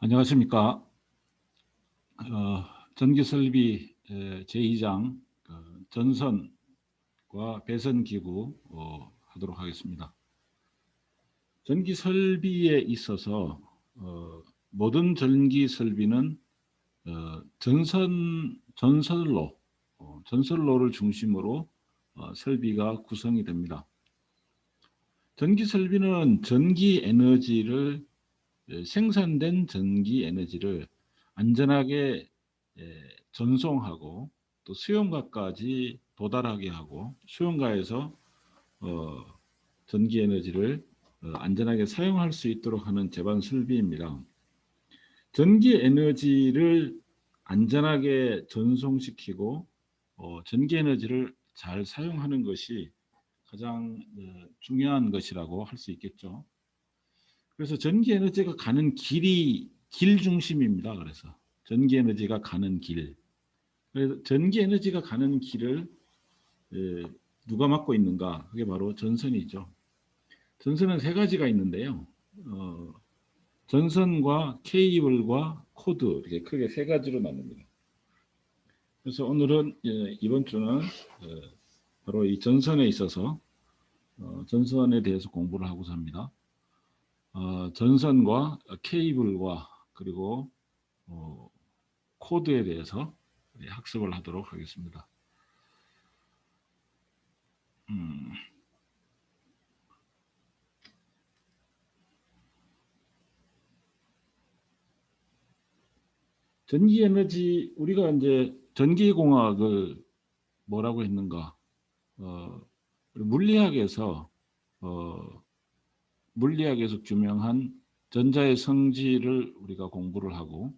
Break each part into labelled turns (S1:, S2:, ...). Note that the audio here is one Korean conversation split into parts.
S1: 안녕하십니까. 전기설비 제2장 전선과 배선기구 하도록 하겠습니다. 전기설비에 있어서 모든 전기설비는 전선로를 중심으로 설비가 구성이 됩니다. 전기설비는 생산된 전기 에너지를 안전하게 전송하고 또 수용가까지 도달하게 하고 수용가에서 전기 에너지를 안전하게 사용할 수 있도록 하는 제반 설비입니다. 전기 에너지를 안전하게 전송시키고 전기 에너지를 잘 사용하는 것이 가장 중요한 것이라고 할 수 있겠죠. 그래서 전기 에너지가 가는 길이 길 중심입니다. 그래서 전기 에너지가 가는 길. 그래서 전기 에너지가 가는 길을 누가 막고 있는가? 그게 바로 전선이죠. 전선은 세 가지가 있는데요. 전선과 케이블과 코드 이렇게 크게 세 가지로 나눕니다. 그래서 오늘은 이번 주는 바로 이 전선에 있어서 전선에 대해서 공부를 하고자 합니다. 전선과 케이블과 그리고 코드에 대해서 학습을 하도록 하겠습니다. 전기 에너지 우리가 이제 전기공학을 뭐라고 했는가? 물리학에서 물리학에서 규명한 전자의 성질을 우리가 공부를 하고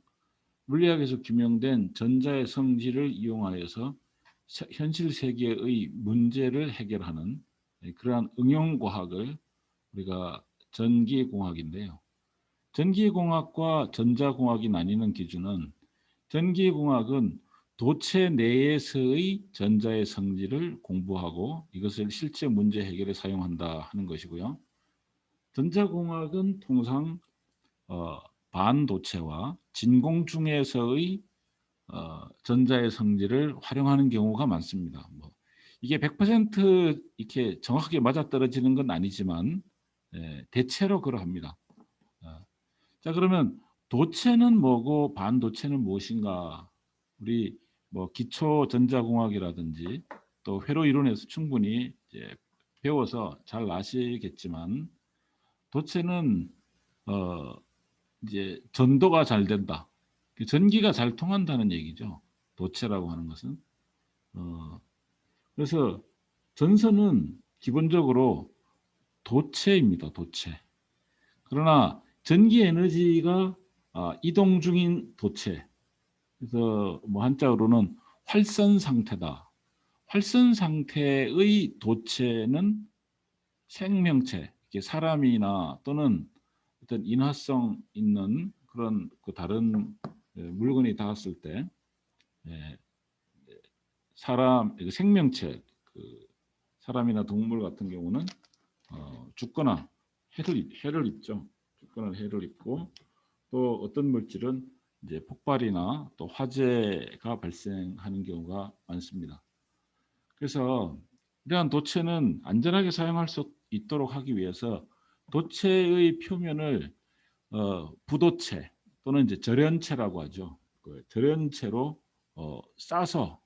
S1: 물리학에서 규명된 전자의 성질을 이용하여서 현실 세계의 문제를 해결하는 그러한 응용과학을 우리가 전기공학인데요. 전기공학과 전자공학이 나뉘는 기준은 전기공학은 도체 내에서의 전자의 성질을 공부하고 이것을 실제 문제 해결에 사용한다 하는 것이고요. 전자공학은 통상 반도체와 진공중에서의 전자의 성질을 활용하는 경우가 많습니다. 이게 100% 이렇게 정확하게 맞아떨어지는 건 아니지만 대체로 그러합니다. 자, 그러면 도체는 뭐고 반도체는 무엇인가? 우리 기초 전자공학이라든지 또 회로 이론에서 충분히 이제 배워서 잘 아시겠지만 도체는 이제 전도가 잘 된다. 전기가 잘 통한다는 얘기죠. 도체라고 하는 것은. 그래서 전선은 기본적으로 도체입니다. 도체. 그러나 전기 에너지가 이동 중인 도체. 그래서 한자어로는 활선 상태다. 활선 상태의 도체는 생명체, 사람이나 또는 어떤 인화성 있는 그런 다른 물건이 닿았을 때 사람 생명체, 사람이나 동물 같은 경우는 죽거나 해를 입죠. 죽거나 해를 입고 또 어떤 물질은 이제 폭발이나 또 화재가 발생하는 경우가 많습니다. 그래서 이러한 도체는 안전하게 사용할 수 있도록 하기 위해서 도체의 표면을 부도체 또는 이제 절연체라고 하죠. 그 절연체로 싸서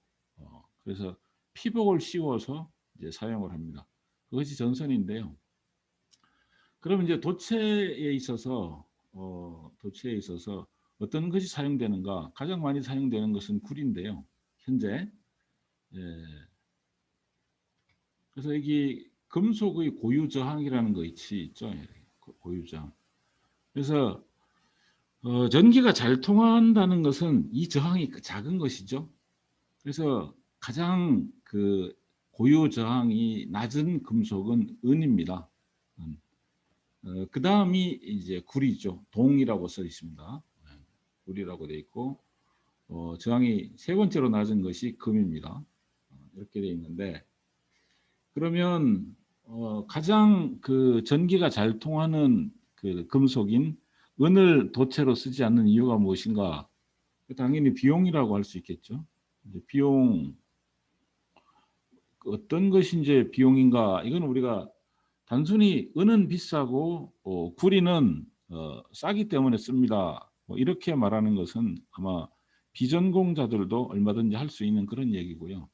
S1: 그래서 피복을 씌워서 이제 사용을 합니다. 그것이 전선인데요. 그럼 이제 도체에 있어서 어떤 것이 사용되는가? 가장 많이 사용되는 것은 굴인데요. 현재 그래서 여기 금속의 고유 저항이라는 거 있죠. 고유 저항. 그래서 전기가 잘 통한다는 것은 이 저항이 작은 것이죠. 그래서 가장 고유 저항이 낮은 금속은 은입니다. 그 다음이 이제 굴이죠. 동이라고 써 있습니다. 굴이라고 되어 있고 저항이 세 번째로 낮은 것이 금입니다. 이렇게 되어 있는데 그러면 가장 전기가 잘 통하는 금속인 은을 도체로 쓰지 않는 이유가 무엇인가? 당연히 비용이라고 할 수 있겠죠. 비용, 어떤 것이 이제 비용인가? 이건 우리가 단순히 은은 비싸고 구리는 싸기 때문에 씁니다. 뭐 이렇게 말하는 것은 아마 비전공자들도 얼마든지 할 수 있는 그런 얘기고요.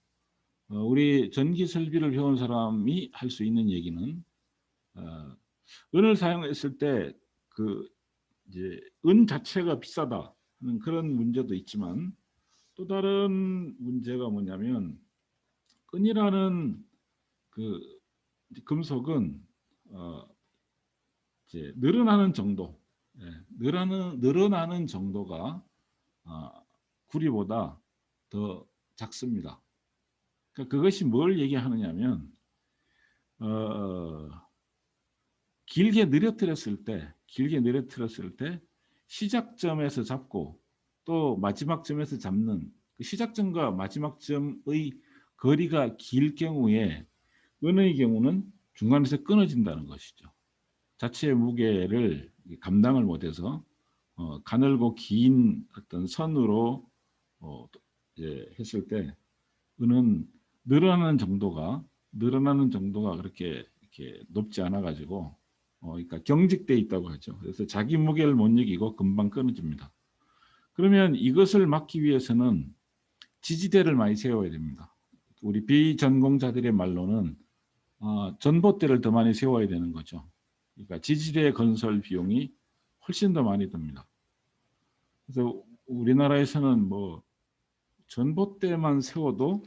S1: 우리 전기 설비를 배운 사람이 할 수 있는 얘기는 은을 사용했을 때 그 이제 은 자체가 비싸다 하는 그런 문제도 있지만 또 다른 문제가 뭐냐면 은이라는 그 금속은 이제 늘어나는 정도, 늘어나는 정도가 구리보다 더 작습니다. 그러니까 그것이 뭘 얘기하느냐면 길게 늘어뜨렸을 때 시작점에서 잡고 또 마지막 점에서 잡는 그 시작점과 마지막 점의 거리가 길 경우에 은의 경우는 중간에서 끊어진다는 것이죠. 자체의 무게를 감당을 못해서 가늘고 긴 어떤 선으로 했을 때 은은 늘어나는 정도가 그렇게 이렇게 높지 않아 가지고 그러니까 경직돼 있다고 하죠. 그래서 자기 무게를 못 이기고 금방 끊어집니다. 그러면 이것을 막기 위해서는 지지대를 많이 세워야 됩니다. 우리 비전공자들의 말로는 전봇대를 더 많이 세워야 되는 거죠. 그러니까 지지대 건설 비용이 훨씬 더 많이 듭니다. 그래서 우리나라에서는 뭐 전봇대만 세워도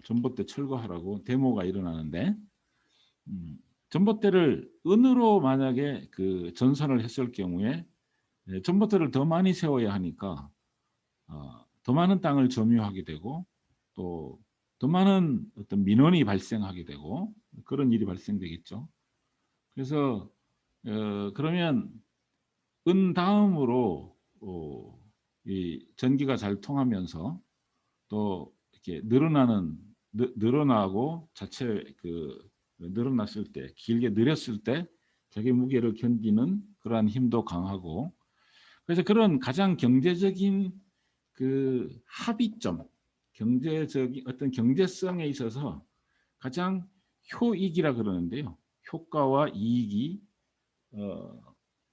S1: 전봇대 철거하라고 데모가 일어나는데 전봇대를 은으로 만약에 그 전선을 했을 경우에 전봇대를 더 많이 세워야 하니까 더 많은 땅을 점유하게 되고 또 더 많은 어떤 민원이 발생하게 되고 그런 일이 발생되겠죠. 그래서 그러면 은 다음으로 이 전기가 잘 통하면서 또 이렇게 늘어나고 자체 그 늘어났을 때 길게 늘었을 때 자기 무게를 견디는 그러한 힘도 강하고 그래서 그런 가장 경제적인 그 합의점 경제적인 어떤 경제성에 있어서 가장 효익이라 그러는데요. 효과와 이익이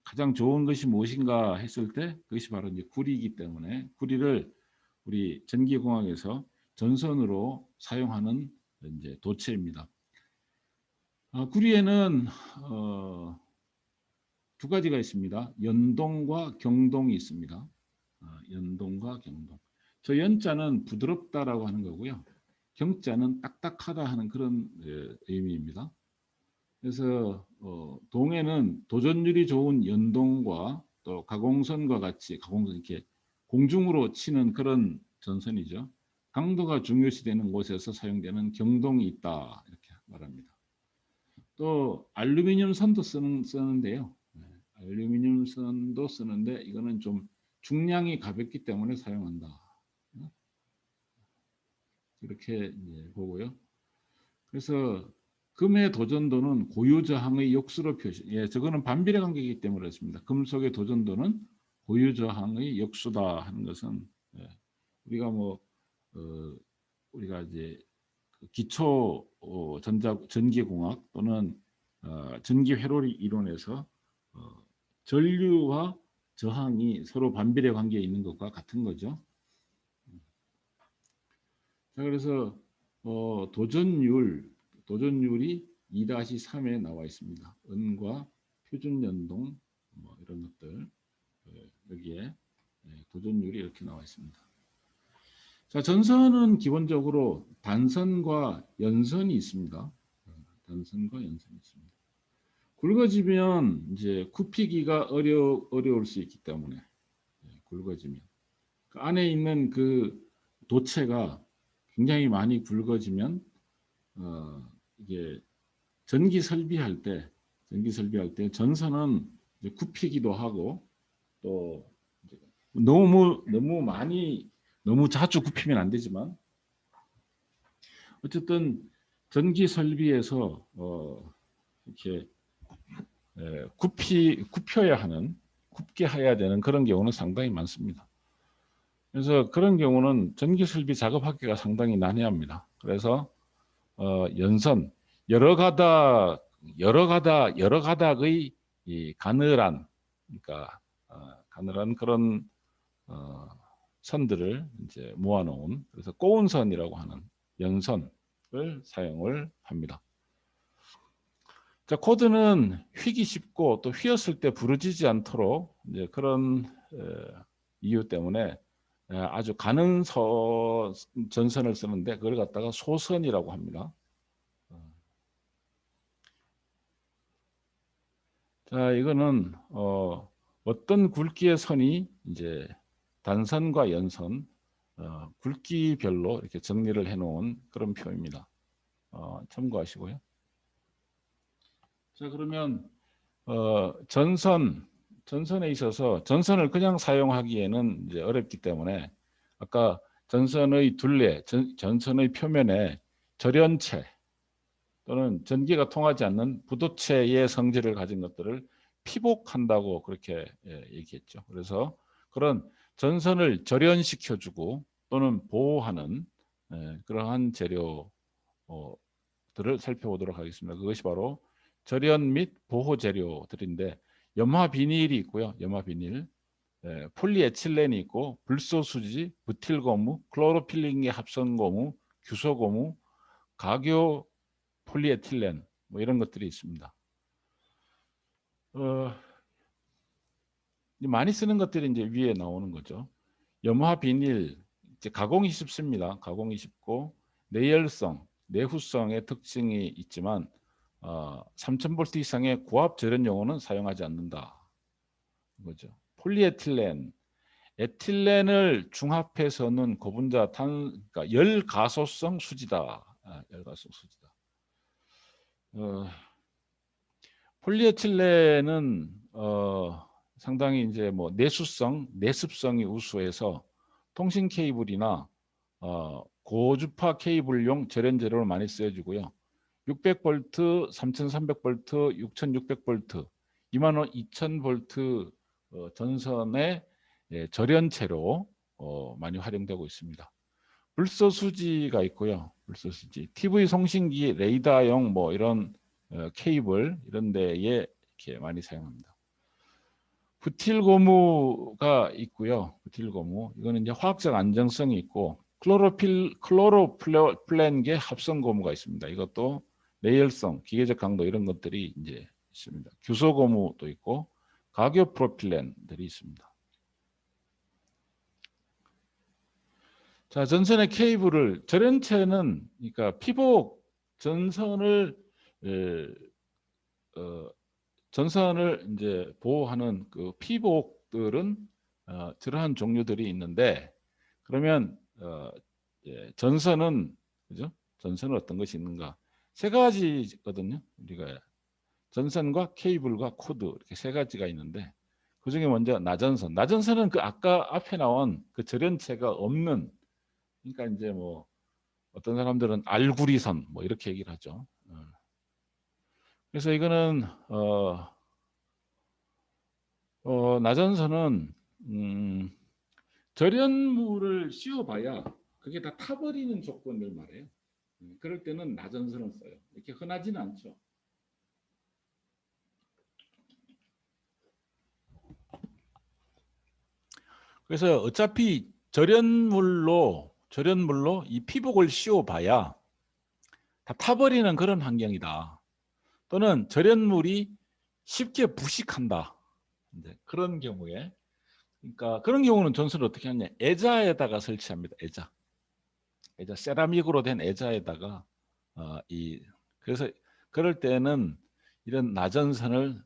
S1: 가장 좋은 것이 무엇인가 했을 때 그것이 바로 이제 구리이기 때문에 구리를 우리 전기공학에서 전선으로 사용하는 이제 도체입니다. 구리에는 두 가지가 있습니다. 연동과 경동이 있습니다. 연동과 경동. 저 연자는 부드럽다라고 하는 거고요. 경자는 딱딱하다 하는 그런 의미입니다. 그래서 동에는 도전율이 좋은 연동과 또 가공선과 같이 가공선 이렇게 공중으로 치는 그런 전선이죠. 강도가 중요시되는 곳에서 사용되는 경동이 있다 이렇게 말합니다. 또 알루미늄 선도 쓰는데요. 알루미늄 선도 쓰는데 이거는 좀 중량이 가볍기 때문에 사용한다. 이렇게 보고요. 그래서 금의 도전도는 고유저항의 역수로 표시. 저거는 반비례 관계이기 때문에 그렇습니다. 금속의 도전도는 고유저항의 역수다 하는 것은 우리가 우리가 이제 기초 전기공학 또는 전기 회로리 이론에서 전류와 저항이 서로 반비례 관계에 있는 것과 같은 거죠. 자, 그래서 도전율이 2-3에 나와 있습니다. 은과 표준 연동 이런 것들 여기에 도전율이 이렇게 나와 있습니다. 자, 전선은 기본적으로 단선과 연선이 있습니다. 단선과 연선이 있습니다. 굵어지면 이제 굽히기가 어려울 수 있기 때문에 굵어지면 그 안에 있는 그 도체가 굉장히 많이 굵어지면 이게 전기 설비할 때 전선은 이제 굽히기도 하고 또 너무 자주 굽히면 안 되지만 어쨌든 전기 설비에서 이렇게 굽혀야 하는 굽게 해야 되는 그런 경우는 상당히 많습니다. 그래서 그런 경우는 전기 설비 작업하기가 상당히 난해합니다. 그래서 연선 여러 가닥의 이 가늘한 그러니까 가늘한 그런 선들을 이제 모아놓은 그래서 꼬운선이라고 하는 연선을 사용을 합니다. 자, 코드는 휘기 쉽고 또 휘었을 때 부러지지 않도록 이제 그런 이유 때문에 아주 가는 전선을 쓰는데 그걸 갖다가 소선이라고 합니다. 자, 이거는 어떤 굵기의 선이 이제 단선과 연선 굵기별로 이렇게 정리를 해놓은 그런 표입니다. 참고하시고요. 자, 그러면 전선에 있어서 전선을 그냥 사용하기에는 이제 어렵기 때문에 아까 전선의 둘레, 전선의 표면에 절연체 또는 전기가 통하지 않는 부도체의 성질을 가진 것들을 피복한다고 그렇게 얘기했죠. 그래서 그런 전선을 절연시켜주고 또는 보호하는 그러한 재료들을 살펴보도록 하겠습니다. 그것이 바로 절연 및 보호 재료들인데 염화 비닐이 있고요. 염화 비닐, 폴리에틸렌이 있고 불소수지, 부틸고무, 클로로필링의 합성고무, 규소고무, 가교 폴리에틸렌 뭐 이런 것들이 있습니다. 많이 쓰는 것들이 이제 위에 나오는 거죠. 염화 비닐 이제 가공이 쉽습니다. 가공이 쉽고 내열성, 내후성의 특징이 있지만 3000V 이상의 고압 절연 용어는 사용하지 않는다. 거죠. 폴리에틸렌, 에틸렌을 중합해서는 고분자 그러니까 열가소성 수지다. 열가소 수지다. 폴리에틸렌은 상당히 이제 뭐 내수성, 내습성이 우수해서 통신 케이블이나 고주파 케이블용 절연 재료로 많이 쓰여지고요. 600V, 3300V, 6600V, 22000V 전선의 절연체로 많이 활용되고 있습니다. 불소수지가 있고요. 불소수지, TV 송신기, 레이더용 뭐 이런 케이블 이런 데에 이렇게 많이 사용합니다. 부틸고무가 있고요. 부틸고무 이거는 이제 화학적 안정성이 있고 클로로플랜계 합성 고무가 있습니다. 이것도 내열성, 기계적 강도 이런 것들이 이제 있습니다. 규소고무도 있고 가교 프로필렌들이 있습니다. 자, 전선의 케이블을 절연체는 그러니까 피복 전선을 전선을 이제 보호하는 그 피복들은 저러한 종류들이 있는데 그러면 전선은 그죠? 전선은 어떤 것이 있는가? 세 가지거든요. 우리가 전선과 케이블과 코드 이렇게 세 가지가 있는데 그 중에 먼저 나전선. 나전선은 그 아까 앞에 나온 그 절연체가 없는 그러니까 이제 뭐 어떤 사람들은 알구리선 뭐 이렇게 얘기를 하죠. 그래서 이거는 나전선은 절연물을 씌워봐야 그게 다 타버리는 조건을 말해요. 그럴 때는 나전선을 써요. 이렇게 흔하지는 않죠. 그래서 어차피 절연물로 이 피복을 씌워봐야 다 타버리는 그런 환경이다. 또는 절연물이 쉽게 부식한다. 그런 경우에 그러니까 그런 경우는 전선을 어떻게 하냐? 애자에다가 설치합니다. 애자 세라믹으로 된 애자에다가 그래서 그럴 때는 이런 나전선을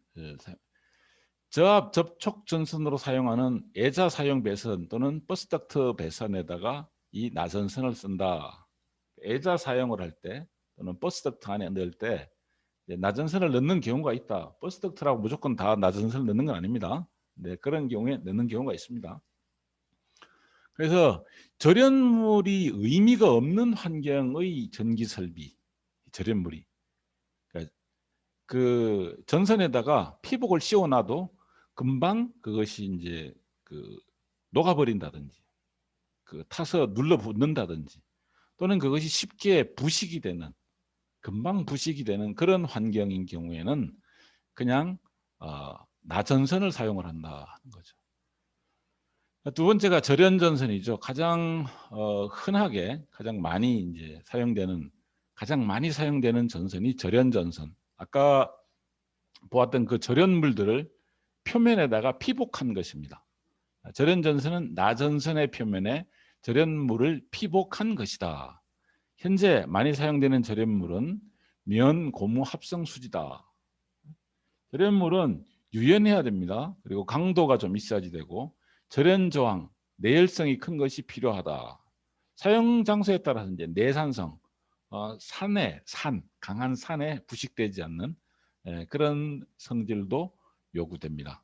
S1: 저압 접촉 전선으로 사용하는 애자 사용 배선 또는 버스덕트 배선에다가 이 나전선을 쓴다. 애자 사용을 할 때 또는 버스덕트 안에 넣을 때 나전선을 넣는 경우가 있다. 버스덕트라고 무조건 다 나전선을 넣는 건 아닙니다. 네, 그런 경우에 넣는 경우가 있습니다. 그래서 절연물이 의미가 없는 환경의 전기 설비, 절연물이 그러니까 그 전선에다가 피복을 씌워놔도 금방 그것이 이제 그 녹아버린다든지, 그 타서 눌러 붙는다든지, 또는 그것이 쉽게 부식이 되는, 금방 부식이 되는 그런 환경인 경우에는 그냥 나전선을 사용을 한다는 거죠. 두 번째가 절연전선이죠. 가장 흔하게 가장 많이 이제 가장 많이 사용되는 전선이 절연전선. 아까 보았던 그 절연물들을 표면에다가 피복한 것입니다. 절연전선은 나전선의 표면에 절연물을 피복한 것이다. 현재 많이 사용되는 절연물은 면, 고무, 합성 수지다. 절연물은 유연해야 됩니다. 그리고 강도가 좀 있어야지 되고, 절연 저항, 내열성이 큰 것이 필요하다. 사용 장소에 따라서 이제 내산성, 강한 산에 부식되지 않는 그런 성질도 요구됩니다.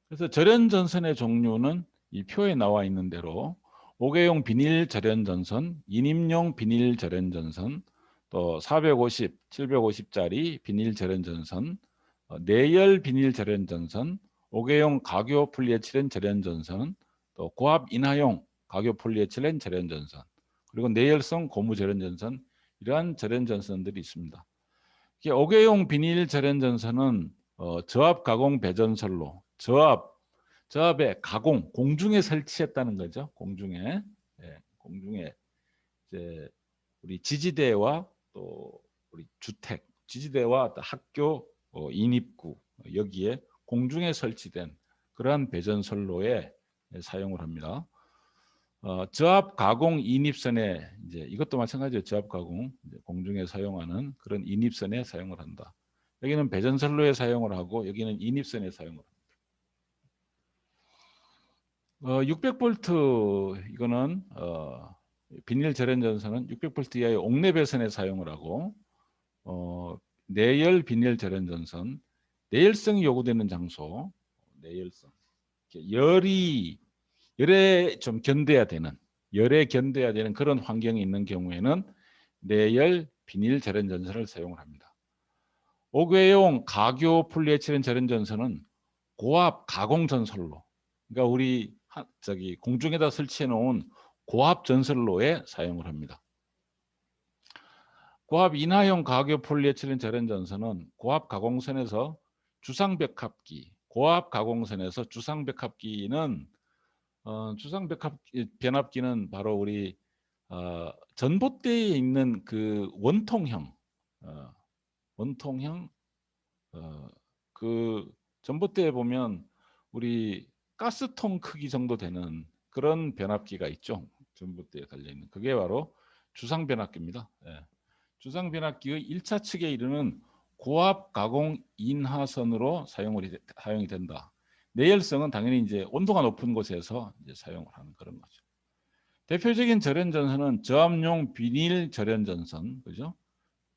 S1: 그래서 절연전선의 종류는 이 표에 나와 있는 대로 5개용 비닐 절연전선, 인임용 비닐 절연전선, 또 450, 750짜리 비닐 절연전선, 내열 비닐 절연전선, 5개용 가교 폴리에틸렌 절연전선, 또 고압 인하용 가교 폴리에틸렌 절연전선, 그리고 내열성 고무 절연전선, 이러한 절연전선들이 있습니다. 5개용 비닐 절연전선은 저압 가공 배전설로 저압의 가공, 공중에 설치했다는 거죠. 공중에 이제 우리 지지대와 또 우리 주택, 지지대와 학교 인입구, 여기에 공중에 설치된 그러한 배전선로에 사용을 합니다. 저압 가공 인입선에 이제 이것도 마찬가지로 저압 가공 공중에 사용하는 그런 인입선에 사용을 한다. 여기는 배전선로에 사용을 하고 여기는 인입선에 사용을 합니다. 600V 이거는 비닐 절연전선은 600V 이하의 옥내 배선에 사용을 하고, 내열 비닐 절연전선, 내열성이 요구되는 장소, 내열성, 열에 좀 견뎌야 되는, 열에 견뎌야 되는 그런 환경이 있는 경우에는 내열 비닐 절연전선을 사용을 합니다. 5개용 가교 폴리에틸렌 절연전선은 고압 가공 전선로, 그러니까 우리 공중에다 설치해 놓은 고압 전선로에 사용을 합니다. 고압 인하용 가교 폴리에틸렌 절연전선은 고압 가공선에서 주상백합기, 고압 가공선에서 주상백합기는 주상백합 변압기는 바로 우리 전봇대에 있는 그 원통형 그 전봇대에 보면 우리 가스통 크기 정도 되는 그런 변압기가 있죠. 전봇대에 달려있는 그게 바로 주상변압기입니다. 주상변압기의 1차 측에 이르는 고압 가공 인하선으로 사용이 된다. 내열성은 당연히 이제 온도가 높은 곳에서 이제 사용을 하는 그런 거죠. 대표적인 절연전선은 저압용 비닐 절연전선, 그죠?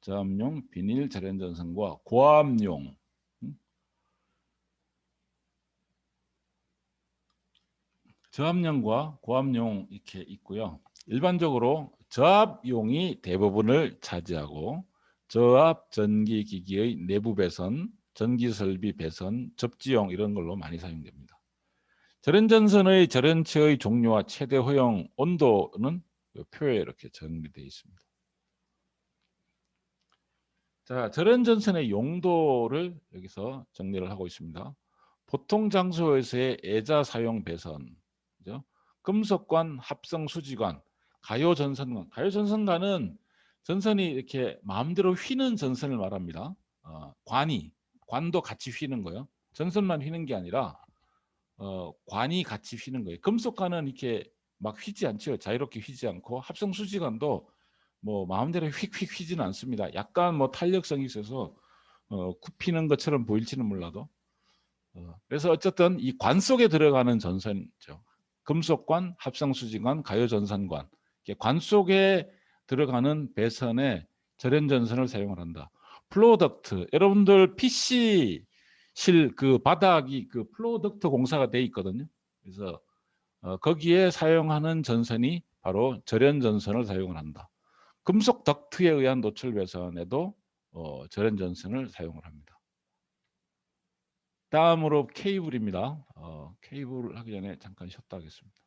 S1: 저압용 비닐 절연전선과 고압용, 저압용과 고압용 이렇게 있고요. 일반적으로 저압용이 대부분을 차지하고 저압 전기기기의 내부 배선, 전기설비 배선, 접지용 이런 걸로 많이 사용됩니다. 절연전선의 절연체의 종류와 최대 허용 온도는 표에 이렇게 정리되어 있습니다. 자, 절연전선의 용도를 여기서 정리를 하고 있습니다. 보통 장소에서의 애자 사용 배선, 그죠? 금속관, 합성 수지관, 가요전선관. 가요전선관은 전선이 이렇게 마음대로 휘는 전선을 말합니다. 관도 같이 휘는 거예요. 전선만 휘는 게 아니라 관이 같이 휘는 거예요. 금속관은 이렇게 막 휘지 않죠. 자유롭게 휘지 않고, 합성 수지관도 뭐 마음대로 휙휙 휘지는 않습니다. 약간 뭐 탄력성이 있어서 굽히는 것처럼 보일지는 몰라도 그래서 어쨌든 이 관 속에 들어가는 전선이죠. 금속관, 합성수지관, 가요전선관, 관 속에 들어가는 배선에 절연전선을 사용을 한다. 플로우덕트, 여러분들 PC실 그 바닥이 그 플로우덕트 공사가 돼 있거든요. 그래서 거기에 사용하는 전선이 바로 절연전선을 사용을 한다. 금속 덕트에 의한 노출 배선에도 절연전선을 사용을 합니다. 다음으로 케이블입니다. 케이블 하기 전에 잠깐 쉬었다 하겠습니다.